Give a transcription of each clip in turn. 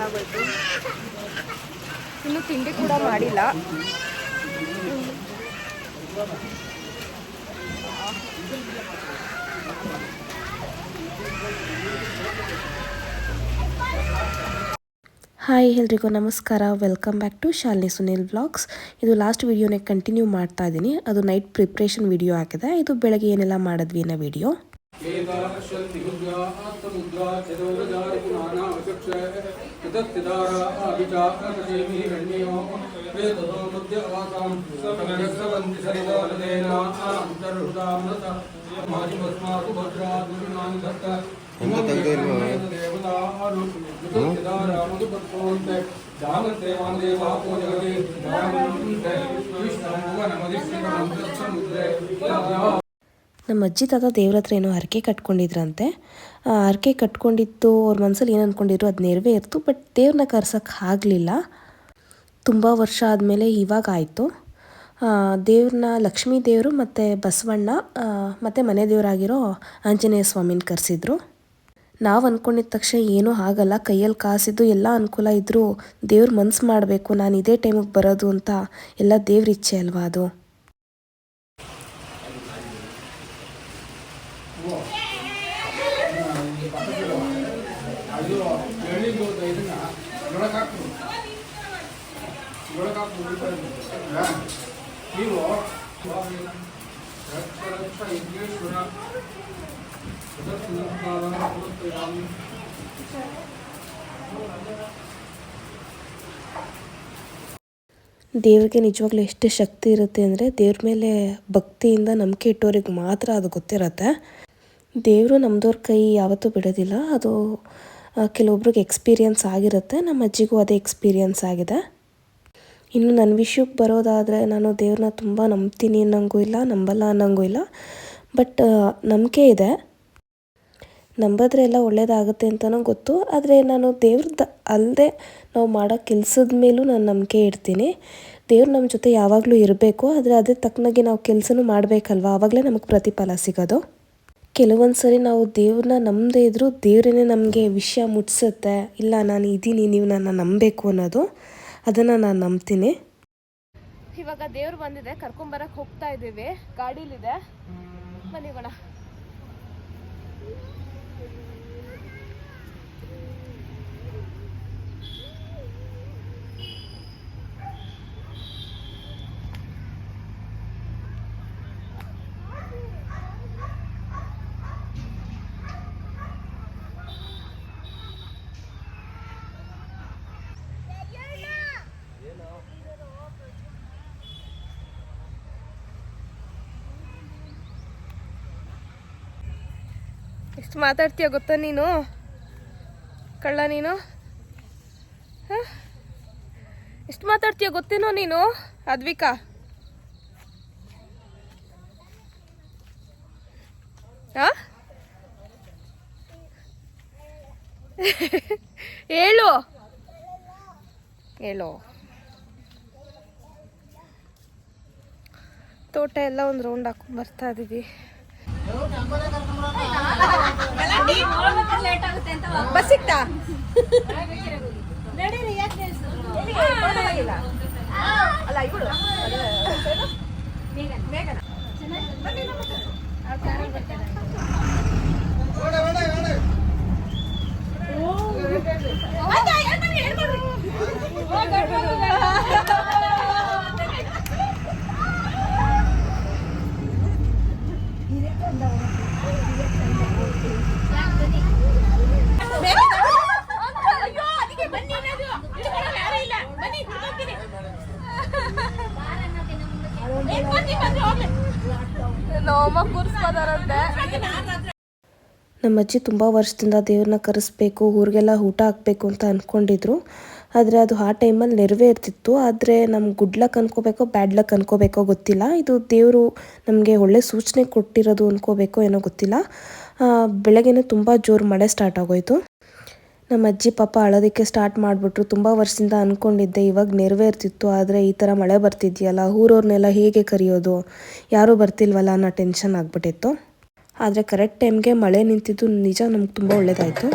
ಹೊತ್ತಾಗೋಯ್ತು, ಇನ್ನೂ ತಿಂಡಿ ಕೂಡ ಮಾಡಿಲ್ಲ. ಹಾಯ್ ಎಲ್ರಿಗೂ ನಮಸ್ಕಾರ, welcome back to Shalini Sunil vlogs. ಇದು ಲಾಸ್ಟ್ ವಿಡಿಯೋನೇ ಕಂಟಿನ್ಯೂ ಮಾಡ್ತಾ ಇದ್ದೀನಿ. ಅದು ನೈಟ್ ಪ್ರಿಪ್ರೇಷನ್ ವಿಡಿಯೋ ಆಗಿದೆ. ಇದು ಬೆಳಗ್ಗೆ ಏನೆಲ್ಲ ಮಾಡಿದ್ವಿ ಅನ್ನೋ ವಿಡಿಯೋ. ನಮ್ಮ ಅಜ್ಜಿ ತಾತ ದೇವ್ರ ಹತ್ರ ಏನೋ ಹರಕೆ ಕಟ್ಕೊಂಡಿದ್ರಂತೆ. ಹರಕೆ ಕಟ್ಕೊಂಡಿತ್ತು, ಅವ್ರ ಮನಸ್ಸಲ್ಲಿ ಏನು ಅಂದ್ಕೊಂಡಿದ್ರು ಅದು ನೆರವೇರ್ತು. ಬಟ್ ದೇವ್ರನ್ನ ಕರ್ಸೋಕ್ಕೆ ಆಗಲಿಲ್ಲ. ತುಂಬ ವರ್ಷ ಆದಮೇಲೆ ಇವಾಗ ಆಯಿತು. ದೇವ್ರನ್ನ ಲಕ್ಷ್ಮೀ ದೇವರು ಮತ್ತು ಬಸವಣ್ಣ ಮತ್ತು ಮನೆ ದೇವರಾಗಿರೋ ಆಂಜನೇಯ ಸ್ವಾಮಿನ ಕರೆಸಿದ್ರು. ನಾವು ಅಂದ್ಕೊಂಡಿದ್ದ ತಕ್ಷಣ ಏನೂ ಆಗಲ್ಲ, ಕೈಯಲ್ಲಿ ಕಾಸಿದ್ದು ಎಲ್ಲ ಅನುಕೂಲ ಇದ್ದರೂ ದೇವ್ರ ಮನ್ಸು ಮಾಡಬೇಕು, ನಾನು ಇದೇ ಟೈಮಿಗೆ ಬರೋದು ಅಂತ ಎಲ್ಲ ದೇವ್ರ ಇಚ್ಛೆ ಅಲ್ವಾ ಅದು. ದೇವ್ರಿಗೆ ನಿಜವಾಗ್ಲೂ ಎಷ್ಟು ಶಕ್ತಿ ಇರುತ್ತೆ ಅಂದರೆ, ದೇವ್ರ ಮೇಲೆ ಭಕ್ತಿಯಿಂದ ನಂಬಿಕೆ ಇಟ್ಟೋರಿಗೆ ಮಾತ್ರ ಅದು ಗೊತ್ತಿರುತ್ತೆ. ದೇವರು ನಮ್ಮದವ್ರ ಕೈ ಯಾವತ್ತೂ ಬಿಡೋದಿಲ್ಲ. ಅದು ಕೆಲವೊಬ್ರಿಗೆ ಎಕ್ಸ್ಪೀರಿಯನ್ಸ್ ಆಗಿರುತ್ತೆ. ನಮ್ಮ ಅಜ್ಜಿಗೂ ಅದೇ ಎಕ್ಸ್ಪೀರಿಯನ್ಸ್ ಆಗಿದೆ. ಇನ್ನು ನನ್ನ ವಿಷಯಕ್ಕೆ ಬರೋದಾದರೆ, ನಾನು ದೇವ್ರನ್ನ ತುಂಬ ನಂಬ್ತೀನಿ ಅನ್ನೋಂಗೂ ಇಲ್ಲ, ನಂಬಲ್ಲ ಅನ್ನೋಂಗೂ ಇಲ್ಲ. ಬಟ್ ನಂಬಿಕೆ ಇದೆ. ನಂಬಿದ್ರೆ ಎಲ್ಲ ಒಳ್ಳೇದಾಗುತ್ತೆ ಅಂತಲೂ ಗೊತ್ತು. ಆದರೆ ನಾನು ದೇವ್ರದ್ದು ಅಲ್ಲದೆ ನಾವು ಮಾಡೋ ಕೆಲಸದ ಮೇಲೂ ನಾನು ನಂಬಿಕೆ ಇಡ್ತೀನಿ. ದೇವ್ರು ನಮ್ಮ ಜೊತೆ ಯಾವಾಗಲೂ ಇರಬೇಕು, ಆದರೆ ಅದೇ ತಕ್ಕನಾಗಿ ನಾವು ಕೆಲಸನೂ ಮಾಡಬೇಕಲ್ವ, ಆವಾಗಲೇ ನಮಗೆ ಪ್ರತಿಫಲ ಸಿಗೋದು. ಕೆಲವೊಂದು ಸರಿ ನಾವು ದೇವ್ರನ್ನ ನಂಬದೇ ಇದ್ದರೂ ದೇವರೇ ನಮಗೆ ವಿಷಯ ಮುಟ್ಸುತ್ತೆ. ಇಲ್ಲ, ನಾನು ಇದ್ದೀನಿ, ನೀವು ನನ್ನ ನಂಬಬೇಕು ಅನ್ನೋದು, ಅದನ್ನು ನಾನು ನಂಬ್ತೀನಿ. ಇವಾಗ ದೇವ್ರು ಬಂದಿದೆ, ಕರ್ಕೊಂಬರಕ್ಕೆ ಹೋಗ್ತಾ ಇದ್ದೀವಿ. ಗಾಡೀಲಿದೆ, ಬನ್ನಿ ಹೋಗೋಣ. ಎಷ್ಟು ಮಾತಾಡ್ತೀಯ ಗೊತ್ತಾ ನೀನು, ಕಳ್ಳ ನೀನು. ಎಷ್ಟು ಮಾತಾಡ್ತೀಯ ಗೊತ್ತೇನೋ ನೀನು, ಅದ್ವಿಕಾ. ಹೇಳು ಹೇಳು. ತೋಟ ಎಲ್ಲ ಒಂದು ರೌಂಡ್ ಹಾಕೊಂಡ್ ಬರ್ತಾ ಇದೀವಿ. ಬಸ್ ಸಿಕ್ತಾ? ಅಲ್ಲ ಇವಳು ನಮ್ಮ ಅಜ್ಜಿ ತುಂಬ ವರ್ಷದಿಂದ ದೇವ್ರನ್ನ ಕರೆಸ್ಬೇಕು, ಊರಿಗೆಲ್ಲ ಊಟ ಹಾಕಬೇಕು ಅಂತ ಅಂದ್ಕೊಂಡಿದ್ರು. ಆದರೆ ಅದು ಆ ಟೈಮಲ್ಲಿ ನೆರವೇರ್ತಿತ್ತು. ಆದರೆ ನಮ್ಗೆ ಗುಡ್ ಲಕ್ ಅನ್ಕೋಬೇಕೋ ಬ್ಯಾಡ್ ಲಕ್ ಅನ್ಕೋಬೇಕೋ ಗೊತ್ತಿಲ್ಲ. ಇದು ದೇವರು ನಮಗೆ ಒಳ್ಳೆ ಸೂಚನೆ ಕೊಟ್ಟಿರೋದು ಅನ್ಕೋಬೇಕೋ ಏನೋ ಗೊತ್ತಿಲ್ಲ. ಬೆಳಗ್ಗೆನೇ ತುಂಬ ಜೋರು ಮಳೆ ಸ್ಟಾರ್ಟ್ ಆಗೋಯಿತು. ನಮ್ಮ ಅಜ್ಜಿ ಪಾಪ ಅಳೋದಕ್ಕೆ ಸ್ಟಾರ್ಟ್ ಮಾಡಿಬಿಟ್ರು. ತುಂಬ ವರ್ಷದಿಂದ ಅಂದ್ಕೊಂಡಿದ್ದೆ, ಇವಾಗ ನೆರವೇರ್ತಿತ್ತು, ಆದರೆ ಈ ಥರ ಮಳೆ ಬರ್ತಿದ್ಯಲ್ಲ, ಊರವ್ರನ್ನೆಲ್ಲ ಹೇಗೆ ಕರೆಯೋದು, ಯಾರೂ ಬರ್ತಿಲ್ವಲ್ಲ ಅನ್ನೋ ಟೆನ್ಷನ್ ಆಗಿಬಿಟ್ಟಿತ್ತು. ಆದರೆ ಕರೆಕ್ಟ್ ಟೈಮ್ಗೆ ಮಳೆ ನಿಂತಿದ್ದು ನಿಜ ನಮ್ಗೆ ತುಂಬ ಒಳ್ಳೆಯದಾಯಿತು.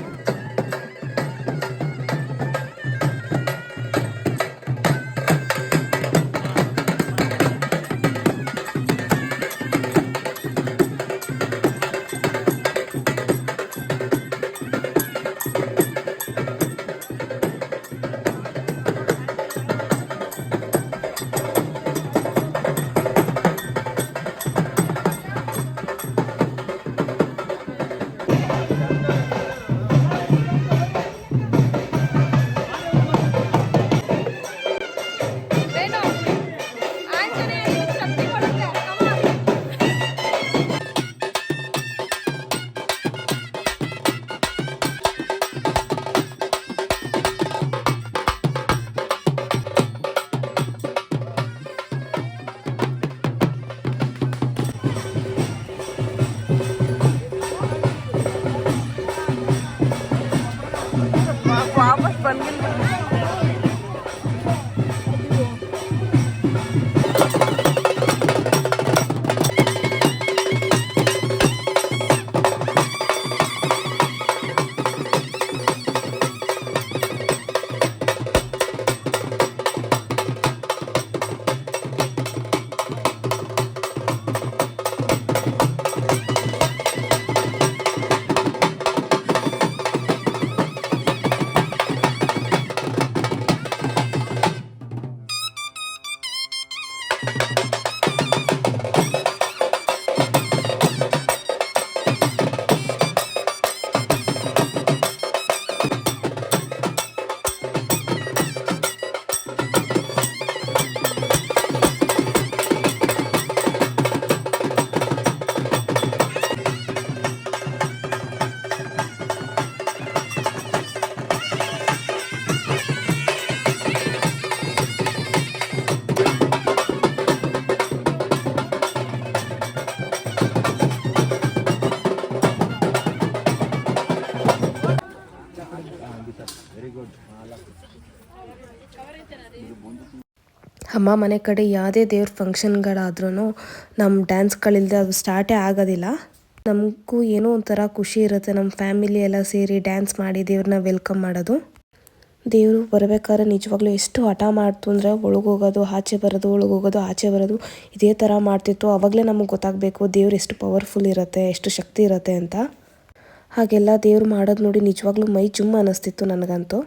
ಅಮ್ಮ ಮನೆ ಕಡೆ ಯಾವುದೇ ದೇವ್ರ ಫಂಕ್ಷನ್ಗಳಾದ್ರೂ ನಮ್ಮ ಡ್ಯಾನ್ಸ್ಗಳಿಲ್ಲದೆ ಅದು ಸ್ಟಾರ್ಟೇ ಆಗೋದಿಲ್ಲ. ನಮಗೂ ಏನೋ ಒಂಥರ ಖುಷಿ ಇರುತ್ತೆ, ನಮ್ಮ ಫ್ಯಾಮಿಲಿ ಎಲ್ಲ ಸೇರಿ ಡ್ಯಾನ್ಸ್ ಮಾಡಿ ದೇವ್ರನ್ನ ವೆಲ್ಕಮ್ ಮಾಡೋದು. ದೇವರು ಬರಬೇಕಾದ್ರೆ ನಿಜವಾಗ್ಲೂ ಎಷ್ಟು ಹಠ ಮಾಡ್ತು ಅಂದರೆ ಒಳಗೋಗೋದು ಆಚೆ ಬರೋದು, ಒಳಗೋಗೋದು ಆಚೆ ಬರೋದು, ಇದೇ ಥರ ಮಾಡ್ತಿತ್ತು. ಆವಾಗಲೇ ನಮಗೆ ಗೊತ್ತಾಗಬೇಕು ದೇವ್ರು ಎಷ್ಟು ಪವರ್ಫುಲ್ ಇರುತ್ತೆ, ಎಷ್ಟು ಶಕ್ತಿ ಇರುತ್ತೆ ಅಂತ. ಹಾಗೆಲ್ಲ ದೇವ್ರು ಮಾಡೋದು ನೋಡಿ ನಿಜವಾಗ್ಲೂ ಮೈ ಜುಮ್ ಅನ್ನಿಸ್ತಿತ್ತು ನನಗಂತೂ.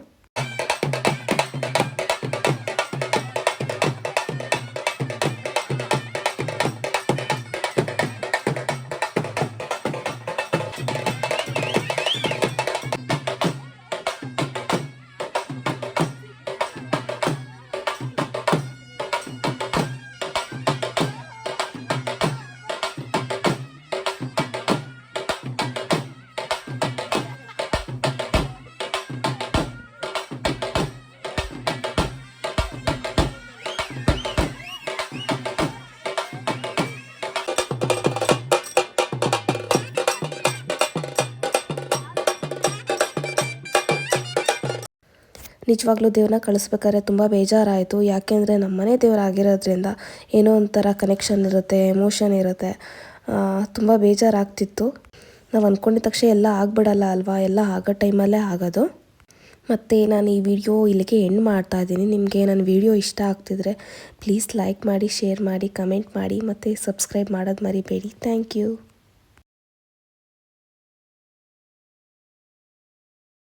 ನಿಜವಾಗ್ಲೂ ದೇವ್ರನ್ನ ಕಳಿಸ್ಬೇಕಾದ್ರೆ ತುಂಬ ಬೇಜಾರಾಯಿತು. ಯಾಕೆಂದರೆ ನಮ್ಮ ಮನೆ ದೇವರಾಗಿರೋದ್ರಿಂದ ಏನೋ ಒಂಥರ ಕನೆಕ್ಷನ್ ಇರುತ್ತೆ, ಎಮೋಷನ್ ಇರುತ್ತೆ, ತುಂಬ ಬೇಜಾರಾಗ್ತಿತ್ತು. ನಾವು ಅಂದ್ಕೊಂಡಿದ್ದ ತಕ್ಷಣ ಎಲ್ಲ ಆಗಿಬಿಡಲ್ಲ ಅಲ್ವಾ, ಎಲ್ಲ ಆಗೋ ಟೈಮಲ್ಲೇ ಆಗೋದು. ಮತ್ತು ನಾನು ಈ ವಿಡಿಯೋ ಇಲ್ಲಿಗೆ ಎಂಡ್ ಮಾಡ್ತಾ ಇದ್ದೀನಿ. ನಿಮಗೆ ನನ್ನ ವಿಡಿಯೋ ಇಷ್ಟ ಆಗ್ತಿದ್ರೆ ಪ್ಲೀಸ್ ಲೈಕ್ ಮಾಡಿ, ಶೇರ್ ಮಾಡಿ, ಕಮೆಂಟ್ ಮಾಡಿ ಮತ್ತು ಸಬ್ಸ್ಕ್ರೈಬ್ ಮಾಡೋದು ಮರಿಬೇಡಿ. Thank you.